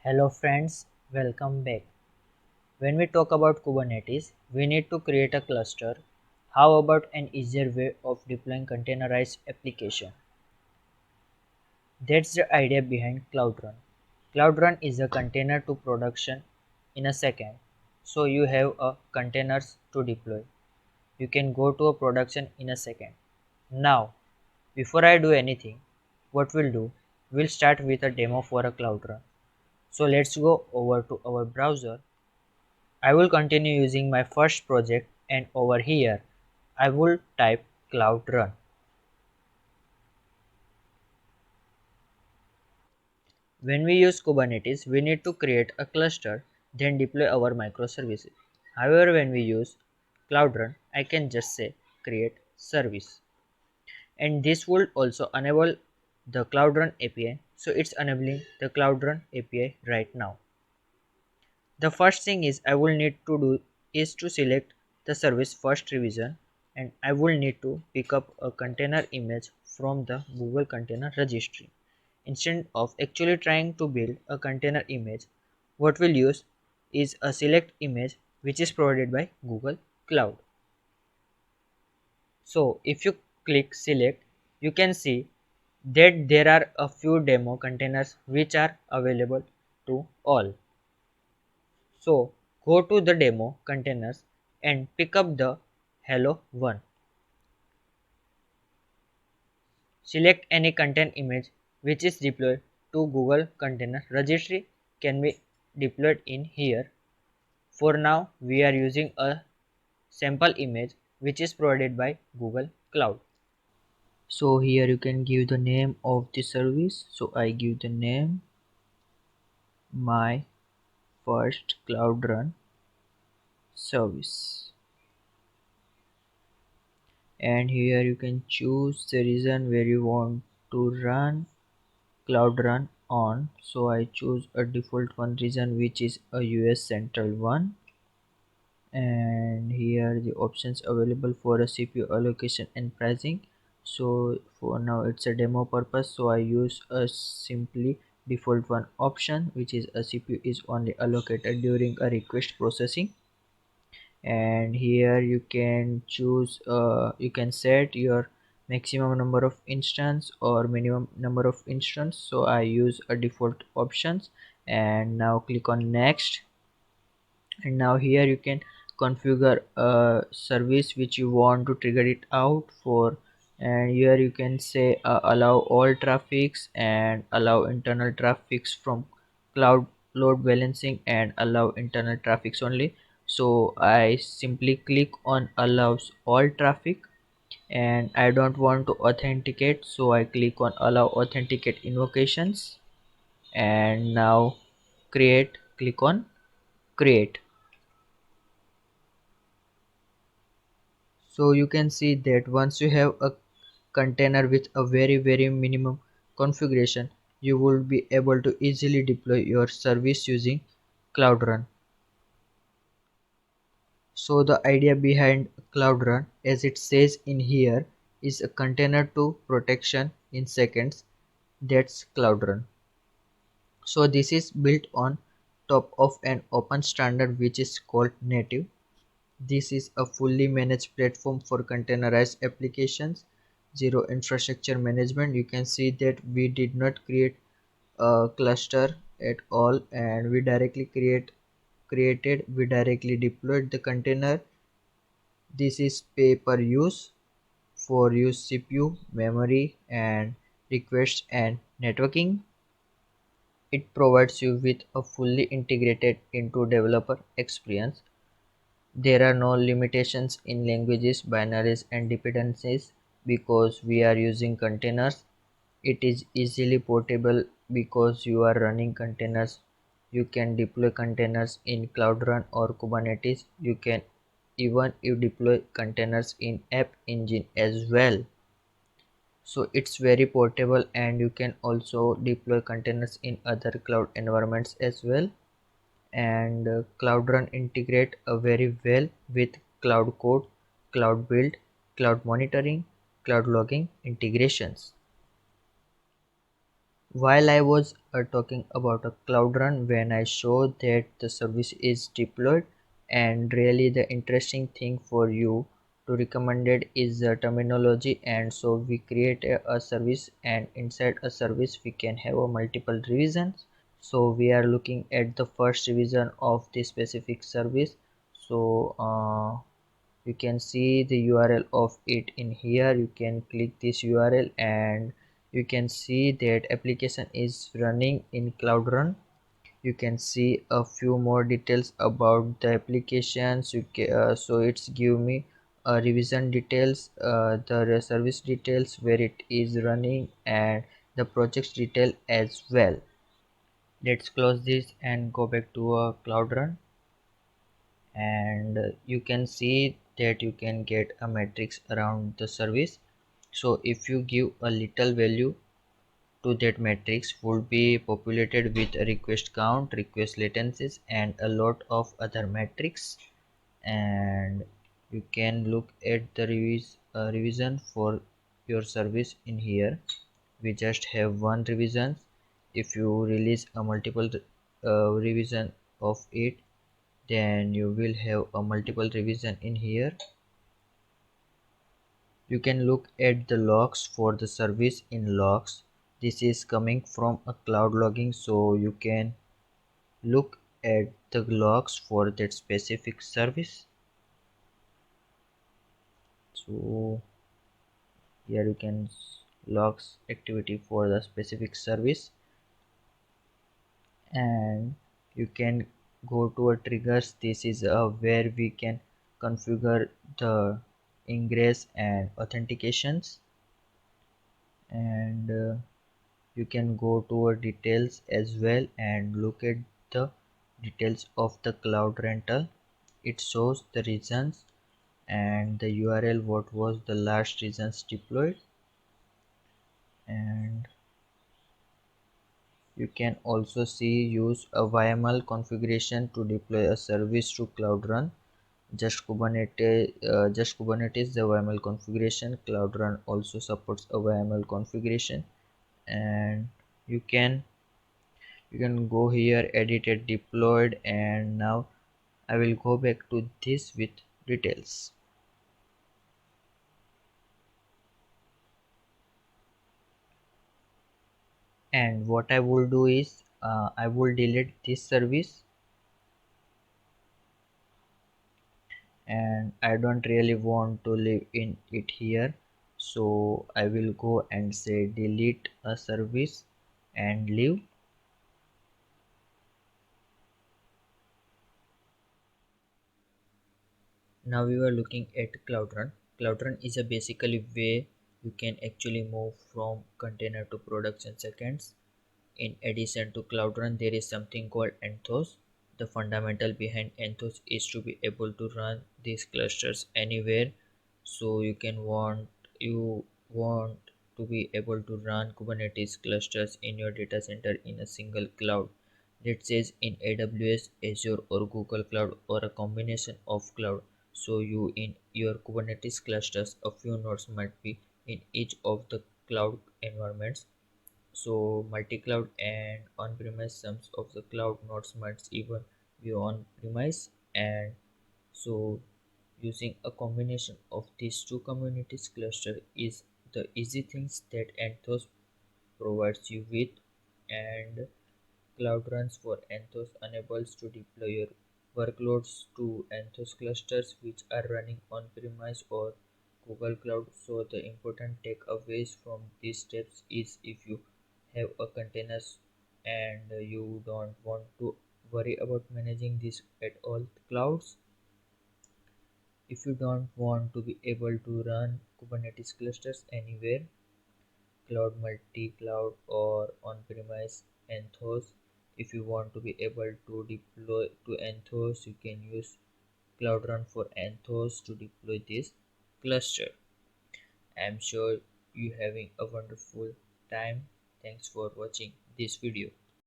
Hello friends, welcome back. When we talk about Kubernetes, we need to create a cluster. How about an easier way of deploying containerized application? That's the idea behind Cloud Run. Cloud Run is a container to production in a second. So you have a containers to deploy. You can go to a production in a second. Now, before I do anything, what we'll do, we'll start with a demo for a Cloud Run. So let's go over to our browser. I will continue using my first project, and over here I will type Cloud Run. When we use Kubernetes, we need to create a cluster, then deploy our microservices. However, when we use Cloud Run, I can just say create service. And this would also enable the Cloud Run API. So it's enabling the Cloud Run API right now. The first thing is I will need to do is to select the service first revision, and I will need to pick up a container image from the Google Container Registry. Instead of actually trying to build a container image, what we'll use is a select image which is provided by Google Cloud. So if you click select, you can see that there are a few demo containers which are available to all. So go to the demo containers and pick up the hello one. Select any content image which is deployed to Google Container Registry can be deployed in here. For now, we are using a sample image which is provided by Google Cloud. So here you can give the name of the service. So I give the name my first Cloud Run service. And here you can choose the region where you want to run Cloud Run on. So I choose a default one region which is a US Central one, and here the options available for a CPU allocation and pricing. So for now it's a demo purpose, so I use a simply default one option, which is a CPU is only allocated during a request processing. And here you can choose you can set your maximum number of instance or minimum number of instance. So I use a default options, and now click on next. And now here you can configure a service which you want to trigger it out for. And here you can say allow all traffics and allow internal traffics from cloud load balancing and allow internal traffics only. So I simply click on allows all traffic, and I don't want to authenticate, so I click on allow authenticate invocations. And now click on create. So you can see that once you have a container with a very minimum configuration, you will be able to easily deploy your service using Cloud Run. So the idea behind Cloud Run, as it says in here, is a container to protection in seconds. That's Cloud Run. So this is built on top of an open standard which is called native. This is a fully managed platform for containerized applications, zero infrastructure management. You can see that we did not create a cluster at all, and we directly deployed the container. This is pay per use for use CPU, memory, and requests and networking. It provides you with a fully integrated into developer experience. There are no limitations in languages, binaries, and dependencies because we are using containers. It is easily portable because you are running containers. You can deploy containers in Cloud Run or Kubernetes. You can even you deploy containers in App Engine as well. So it's very portable, and you can also deploy containers in other cloud environments as well. And Cloud Run integrate very well with Cloud Code, Cloud Build, Cloud Monitoring, Cloud Logging integrations. While I was talking about a Cloud Run when I showed that the service is deployed, and really the interesting thing for you to recommended is the terminology. And so we create a service, and inside a service we can have a multiple revisions. So we are looking at the first revision of the specific service. So you can see the URL of it in here. You can click this URL and you can see that application is running in Cloud Run. You can see a few more details about the applications. So it's give me revision details, the service details where it is running, and the projects detail as well. Let's close this and go back to a Cloud Run, and you can see that you can get a matrix around the service. So if you give a little value to that matrix, would be populated with a request count, request latencies, and a lot of other metrics. And you can look at the revision for your service in here. We just have one revision. If you release a multiple revision of it, then you will have a multiple revision in here. You can look at the logs for the service in logs. This is coming from a cloud logging, so you can look at the logs for that specific service. So here you can logs activity for the specific service, and you can go to a triggers. This is where we can configure the ingress and authentications, and you can go to a details as well and look at the details of the cloud rental. It shows the regions and the URL what was the last regions deployed, and you can also see use a YAML configuration to deploy a service to Cloud Run. Just Kubernetes the YAML configuration. Cloud Run also supports a YAML configuration, and you can go here, edit it, deployed, and now I will go back to this with details. And what I will do is I will delete this service, and I don't really want to live in it here. So I will go and say delete a service and leave. Now we were looking at Cloud Run. Cloud Run is a basically way you can actually move from container to production seconds. In addition to Cloud Run, there is something called Anthos. The fundamental behind Anthos is to be able to run these clusters anywhere. So you want to be able to run Kubernetes clusters in your data center in a single cloud. Let's say in AWS, Azure, or Google Cloud, or a combination of cloud. So you in your Kubernetes clusters, a few nodes might be in each of the cloud environments. So multi-cloud and on-premise, some of the cloud nodes might even be on-premise, and so using a combination of these two communities cluster is the easy things that Anthos provides you with. And Cloud Runs for Anthos enables to deploy your workloads to Anthos clusters which are running on-premise or Google Cloud. So the important takeaways from these steps is if you have a containers and you don't want to worry about managing this at all clouds. If you don't want to be able to run Kubernetes clusters anywhere, cloud, multi-cloud, or on-premise Anthos. If you want to be able to deploy to Anthos, you can use Cloud Run for Anthos to deploy this cluster. I'm sure you having a wonderful time. Thanks for watching this video.